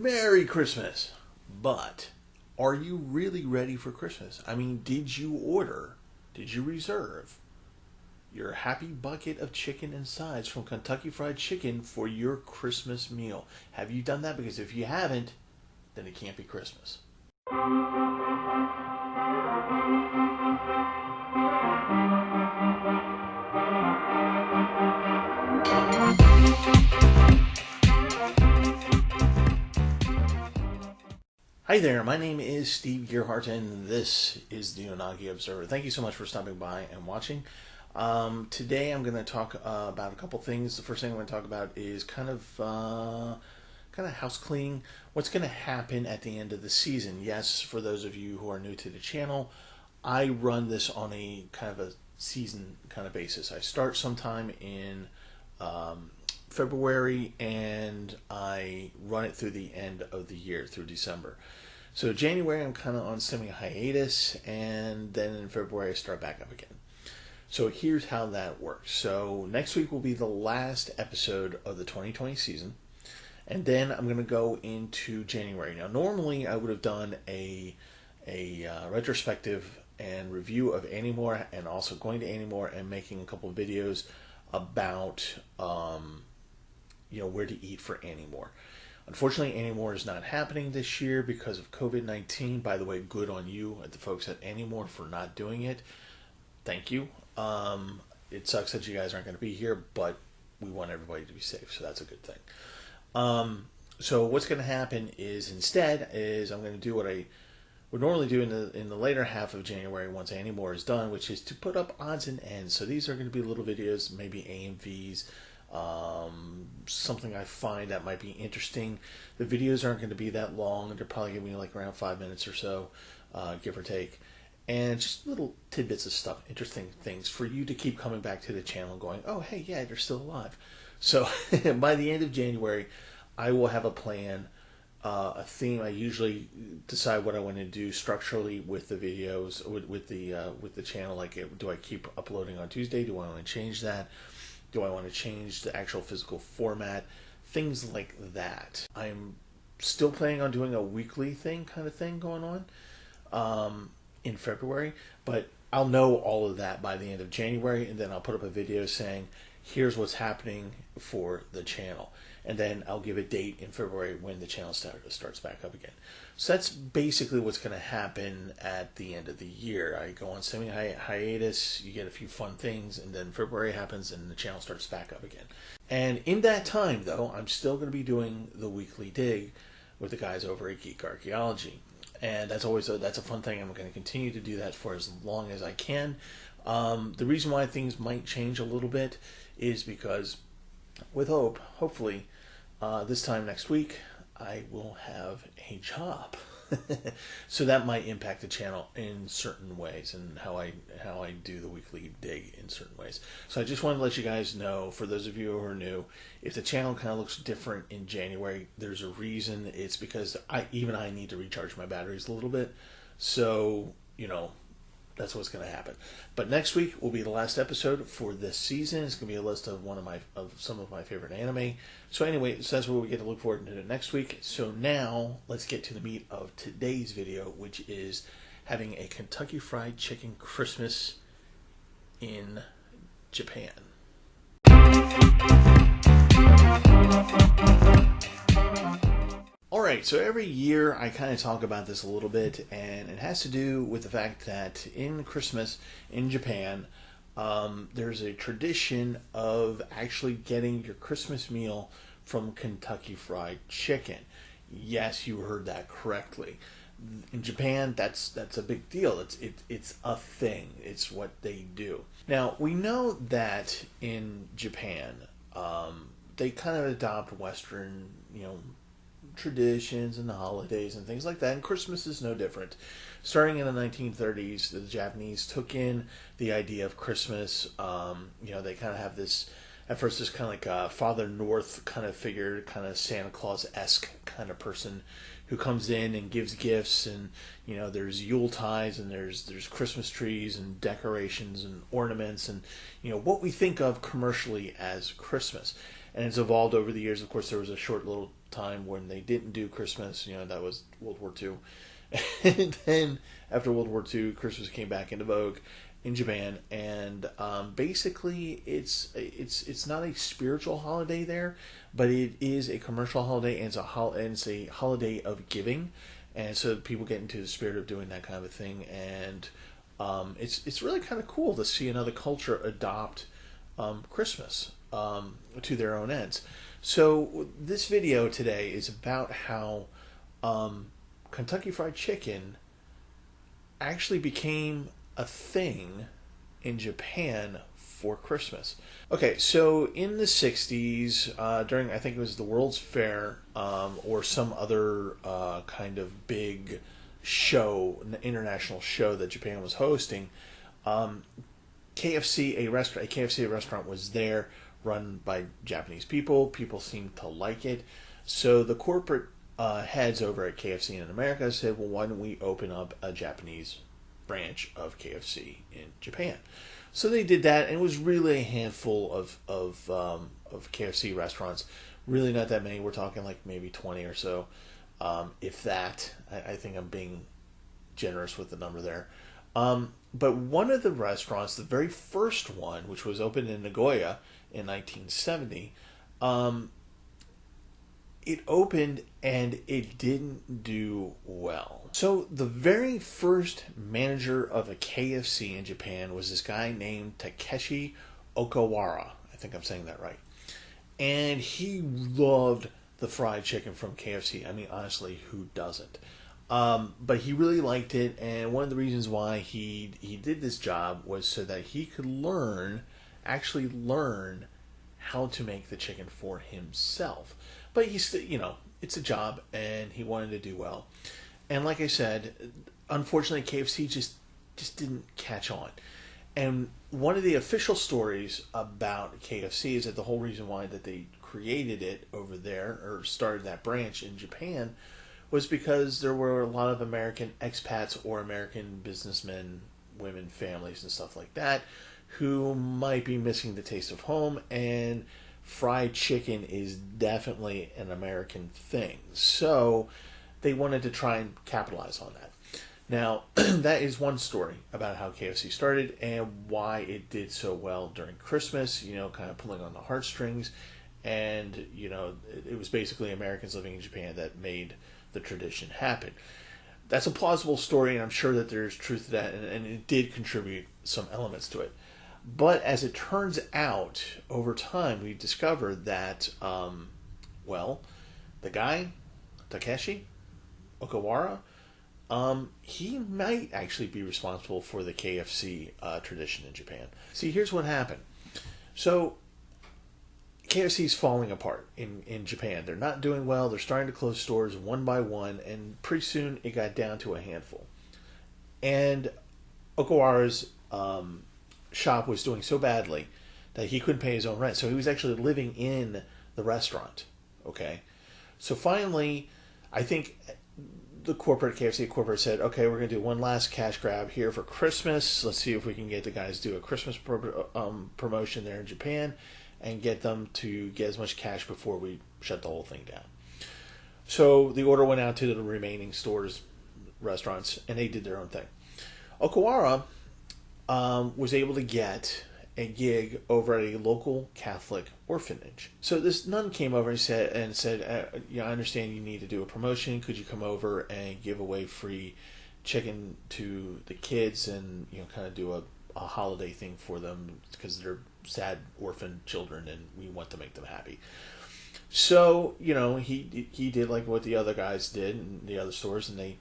Merry Christmas! But are you really ready for Christmas? I mean, did you order? Did you reserve your happy bucket of chicken and sides from Kentucky Fried Chicken for your Christmas meal? Have you done that? Because if you haven't, then it can't be Christmas. Hi there, my name is Steve Gearhart, and this is the Otaku Observer. Thank you so much for stopping by and watching. Today I'm going to talk about a couple things. The first thing I'm going to talk about is kind of house cleaning. What's going to happen at the end of the season? Yes, for those of you who are new to the channel, I run this on a kind of a season kind of basis. I start sometime in February, and I run it through the end of the year, through December. So January I'm kind of on semi-hiatus, and then in February I start back up again. So here's how that works. So next week will be the last episode of the 2020 season, and then I'm going to go into January. Now normally I would have done a retrospective and review of Anymore, and also going to Anymore and making a couple of videos about where to eat for Anymore. Unfortunately, Anymore is not happening this year because of COVID-19. By the way, good on you at the folks at Anymore for not doing it. Thank you. It sucks that you guys aren't going to be here, but we want everybody to be safe, so that's a good thing. So what's going to happen is instead I'm going to do what I would normally do in the later half of January once Anymore is done, which is to put up odds and ends. So these are going to be little videos, maybe AMVs, something I find that might be interesting. The videos aren't going to be that long. They're probably going to be like around 5 minutes or so, give or take. And just little tidbits of stuff, interesting things for you to keep coming back to the channel and going, oh, hey, yeah, they're still alive. So by the end of January, I will have a plan, a theme. I usually decide what I want to do structurally with the videos, with the channel. Like, do I keep uploading on Tuesday? Do I want to change that? Do I want to change the actual physical format? Things like that. I'm still planning on doing a weekly kind of thing going on in February, but I'll know all of that by the end of January, and then I'll put up a video saying, here's what's happening for the channel. And then I'll give a date in February when the channel starts back up again. So that's basically what's going to happen at the end of the year. I go on semi-hiatus, you get a few fun things, and then February happens and the channel starts back up again. And in that time, though, I'm still going to be doing the weekly dig with the guys over at Geek Archaeology. And that's a fun thing. I'm going to continue to do that for as long as I can. The reason why things might change a little bit is because, with hopefully, this time next week, I will have a job. So that might impact the channel in certain ways, and how I do the weekly dig in certain ways. So I just wanted to let you guys know, for those of you who are new, if the channel kind of looks different in January, there's a reason. It's because I need to recharge my batteries a little bit. So, that's what's going to happen. But next week will be the last episode for this season. It's going to be a list of some of my favorite anime. So anyway, so that's what we get to look forward to next week. So now let's get to the meat of today's video, which is having a Kentucky Fried Chicken Christmas in Japan. Alright, so every year I kind of talk about this a little bit, and it has to do with the fact that in Christmas in Japan, there's a tradition of actually getting your Christmas meal from Kentucky Fried Chicken. Yes, you heard that correctly. In Japan, that's a big deal. It's a thing. It's what they do. Now, we know that in Japan, they kind of adopt Western, traditions and the holidays and things like that, and Christmas is no different. Starting in the 1930s, the Japanese took in the idea of Christmas. They kind of have this, at first, this kind of like a Father North kind of figure, kind of Santa Claus-esque kind of person who comes in and gives gifts, and there's Yule ties, and there's Christmas trees and decorations and ornaments, and what we think of commercially as Christmas. And it's evolved over the years. Of course, there was a short little time when they didn't do Christmas. That was World War II. And then after World War II, Christmas came back into vogue in Japan, and basically it's not a spiritual holiday there, but it is a commercial holiday, and it's a holiday of giving, and so people get into the spirit of doing that kind of a thing, and it's really kind of cool to see another culture adopt Christmas to their own ends. So this video today is about how Kentucky Fried Chicken actually became a thing in Japan for Christmas. Okay, so in the 60s, during, I think it was the World's Fair, or some other kind of big show, an international show that Japan was hosting, KFC restaurant was there, run by Japanese people. People seemed to like it. So the corporate heads over at KFC in America said, well, why don't we open up a Japanese branch of KFC in Japan? So they did that, and it was really a handful of KFC restaurants. Really not that many. We're talking like maybe 20 or so, if that. I think I'm being generous with the number there. But one of the restaurants, the very first one, which was opened in Nagoya in 1970, it opened and it didn't do well. So the very first manager of a KFC in Japan was this guy named Takeshi Okawara. I think I'm saying that right. And he loved the fried chicken from KFC. I mean, honestly, who doesn't? But he really liked it, and one of the reasons why he did this job was so that he could actually learn how to make the chicken for himself. But he's still, it's a job, and he wanted to do well. And like I said, unfortunately, KFC just didn't catch on. And one of the official stories about KFC is that the whole reason why that they created it over there, or started that branch in Japan, was because there were a lot of American expats or American businessmen, women, families, and stuff like that, who might be missing the taste of home, and fried chicken is definitely an American thing. So they wanted to try and capitalize on that. Now, that is one story about how KFC started and why it did so well during Christmas, kind of pulling on the heartstrings. And, it was basically Americans living in Japan that made the tradition happen. That's a plausible story, and I'm sure that there's truth to that, and it did contribute some elements to it. But as it turns out, over time, we discovered that, the guy, Takeshi Okawara, he might actually be responsible for the KFC tradition in Japan. See, here's what happened. So, KFC's falling apart in Japan. They're not doing well. They're starting to close stores one by one, and pretty soon it got down to a handful. And Okawara's shop was doing so badly that he couldn't pay his own rent. So he was actually living in the restaurant. Okay? So finally, I think the KFC corporate said, okay, we're going to do one last cash grab here for Christmas. Let's see if we can get the guys to do a Christmas promotion there in Japan and get them to get as much cash before we shut the whole thing down. So the order went out to the remaining stores, restaurants, and they did their own thing. Okawara was able to get a gig over at a local Catholic orphanage. So this nun came over and said, I understand you need to do a promotion. Could you come over and give away free chicken to the kids and kind of do a holiday thing for them because they're sad orphan children and we want to make them happy. So he did like what the other guys did in the other stores, and they.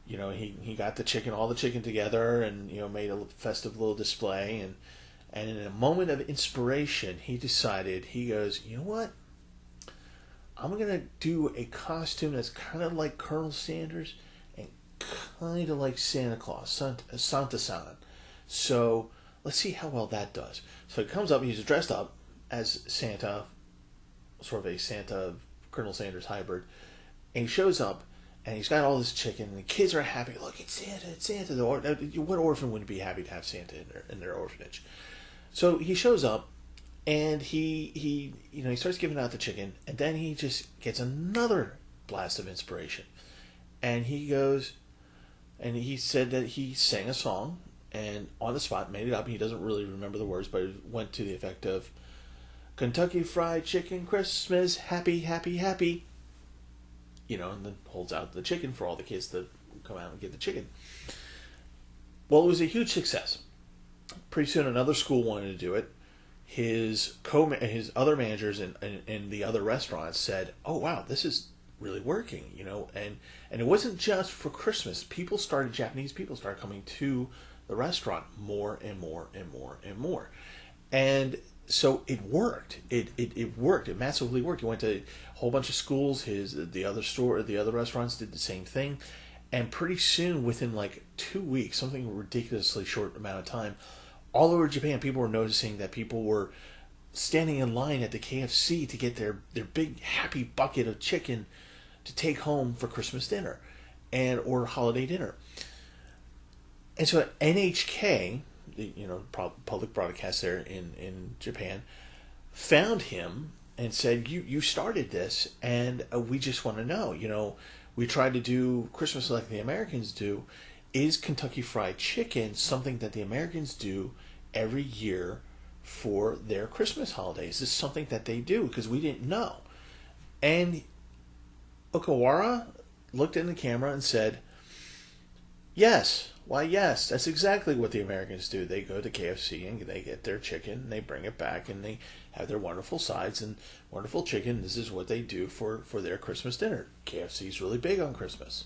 He got all the chicken together and, made a festive little display. And in a moment of inspiration, he decided, he goes, you know what? I'm going to do a costume that's kind of like Colonel Sanders and kind of like Santa Claus, Santa-san. So let's see how well that does. So he comes up, he's dressed up as Santa, sort of a Santa Colonel Sanders hybrid. And he shows up. And he's got all this chicken, and the kids are happy. Look, it's Santa, it's Santa. What orphan wouldn't be happy to have Santa in their orphanage? So he shows up, And he starts giving out the chicken, and then he just gets another blast of inspiration. And he goes, and he said that he sang a song, and on the spot made it up. He doesn't really remember the words, but it went to the effect of Kentucky Fried Chicken Christmas, happy, happy, happy. And then holds out the chicken for all the kids to come out and get the chicken. Well, it was a huge success. Pretty soon, another school wanted to do it. His other managers in the other restaurants said, "Oh wow, this is really working," and it wasn't just for Christmas. Japanese people started coming to the restaurant more and more and more and more, and so it worked. It worked. It massively worked. It went to a whole bunch of schools. The other restaurants did the same thing, and pretty soon, within like 2 weeks, something ridiculously short amount of time, all over Japan, people were noticing that people were standing in line at the KFC to get their big happy bucket of chicken to take home for Christmas dinner or holiday dinner. And so NHK, the public broadcast there in Japan, found him and said, "You started this, and we just want to know. We tried to do Christmas like the Americans do. Is Kentucky Fried Chicken something that the Americans do every year for their Christmas holidays? Is this something that they do? Because we didn't know." And Okawara looked in the camera and said, "Yes. Why, yes. That's exactly what the Americans do. They go to KFC and they get their chicken, and they bring it back, and they have their wonderful sides and wonderful chicken. This is what they do for their Christmas dinner. KFC is really big on Christmas."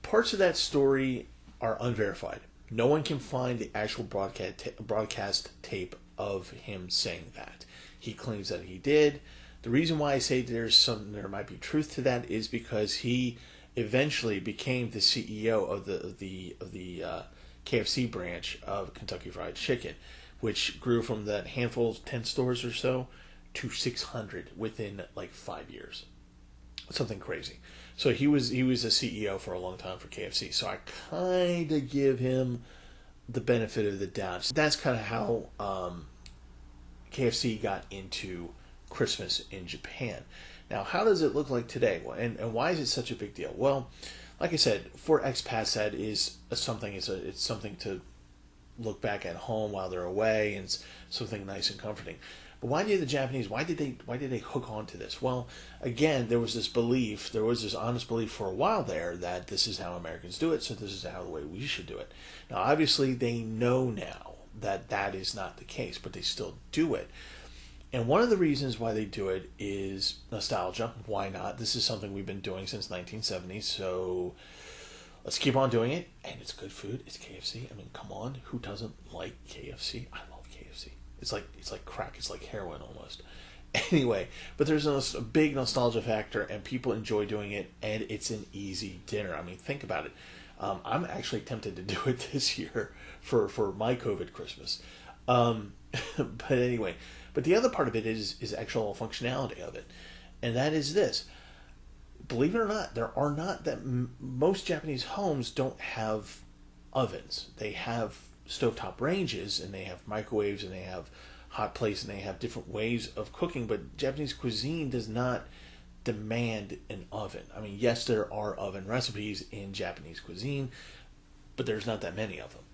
Parts of that story are unverified. No one can find the actual broadcast tape of him saying that. He claims that he did. The reason why I say there might be truth to that is because he eventually became the CEO of the KFC branch of Kentucky Fried Chicken, which grew from that handful of 10 stores or so to 600 within like 5 years. Something crazy. So he was a CEO for a long time for KFC. So I kind of give him the benefit of the doubt. That's kind of how KFC got into Christmas in Japan. Now, how does it look like today? And why is it such a big deal? Well, like I said, for expats, that is something. It's something to look back at home while they're away, and it's something nice and comforting. But why did the Japanese? Why did they hook on to this? Well, again, there was this honest belief for a while there that this is how Americans do it, so this is the way we should do it. Now, obviously, they know now that that is not the case, but they still do it. And one of the reasons why they do it is nostalgia. Why not? This is something we've been doing since 1970, so let's keep on doing it. And it's good food. It's KFC. I mean, come on. Who doesn't like KFC? I love KFC. It's like crack. It's like heroin almost. Anyway, but there's a big nostalgia factor, and people enjoy doing it, and it's an easy dinner. I mean, think about it. I'm actually tempted to do it this year for my COVID Christmas. But anyway, but the other part of it is actual functionality of it, and that is this. Believe it or not, most Japanese homes don't have ovens. They have stovetop ranges, and they have microwaves, and they have hot plates, and they have different ways of cooking, but Japanese cuisine does not demand an oven. I mean, yes, there are oven recipes in Japanese cuisine, but there's not that many of them.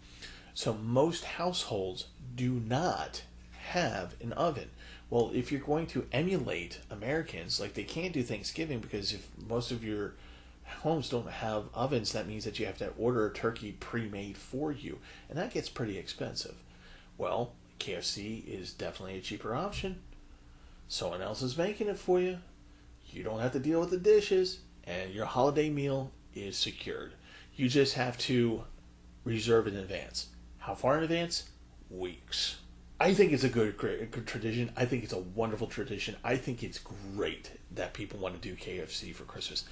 So most households do not have an oven. Well, if you're going to emulate Americans, like, they can't do Thanksgiving because if most of your homes don't have ovens, that means that you have to order a turkey pre-made for you, and that gets pretty expensive. Well, KFC is definitely a cheaper option. Someone else is making it for you. You don't have to deal with the dishes, and your holiday meal is secured. You just have to reserve in advance. How far in advance? Weeks. I think it's a good tradition. I think it's a wonderful tradition. I think it's great that people want to do KFC for Christmas.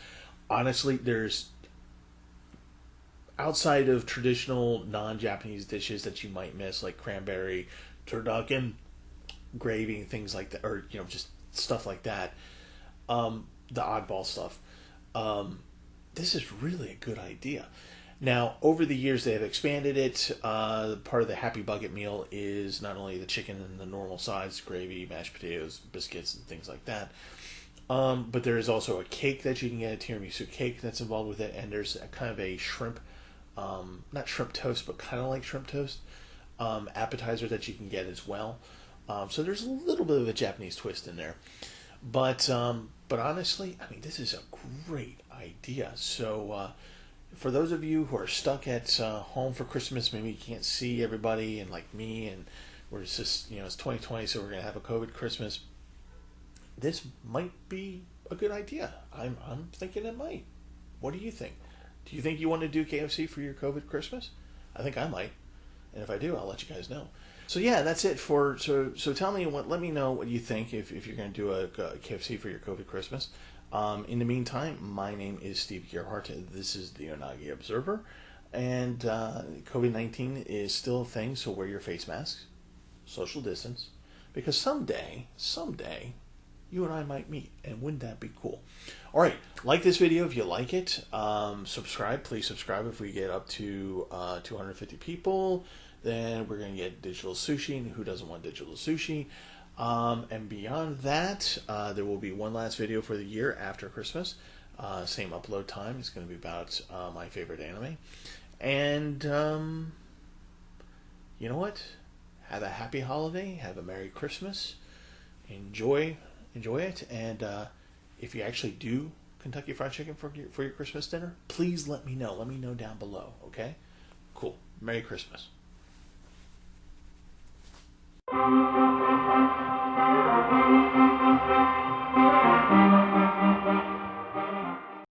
Honestly, there's, outside of traditional non-Japanese dishes that you might miss, like cranberry, turducken, gravy, and things like that, or just stuff like that, the oddball stuff. This is really a good idea. Now, over the years, they have expanded it. Part of the Happy Bucket meal is not only the chicken and the normal sides, gravy, mashed potatoes, biscuits, and things like that, but there is also a cake that you can get, a tiramisu cake that's involved with it, and there's a kind of a shrimp, not shrimp toast, but kind of like shrimp toast, appetizer that you can get as well. So there's a little bit of a Japanese twist in there. But honestly, I mean, this is a great idea. So for those of you who are stuck at home for Christmas, maybe you can't see everybody and like me, and we're just, it's 2020, so we're gonna have a COVID Christmas. This might be a good idea. I'm thinking it might. What do you think? Do you think you want to do KFC for your COVID Christmas? I think I might, and if I do, I'll let you guys know. So yeah, that's it for so. Tell me let me know what you think if you're going to do a KFC for your COVID Christmas. In the meantime, my name is Steve Gerhardt. This is the Onagi Observer, and COVID-19 is still a thing. So wear your face masks, social distance, because someday, you and I might meet, and wouldn't that be cool? All right, like this video if you like it. Subscribe, please subscribe. If we get up to 250 people, then we're going to get digital sushi, and who doesn't want digital sushi? And beyond that, there will be one last video for the year after Christmas. Same upload time. It's going to be about my favorite anime. And you know what? Have a happy holiday. Have a Merry Christmas. Enjoy it. And if you actually do Kentucky Fried Chicken for your Christmas dinner, please let me know. Let me know down below. Okay? Cool. Merry Christmas. Thank you.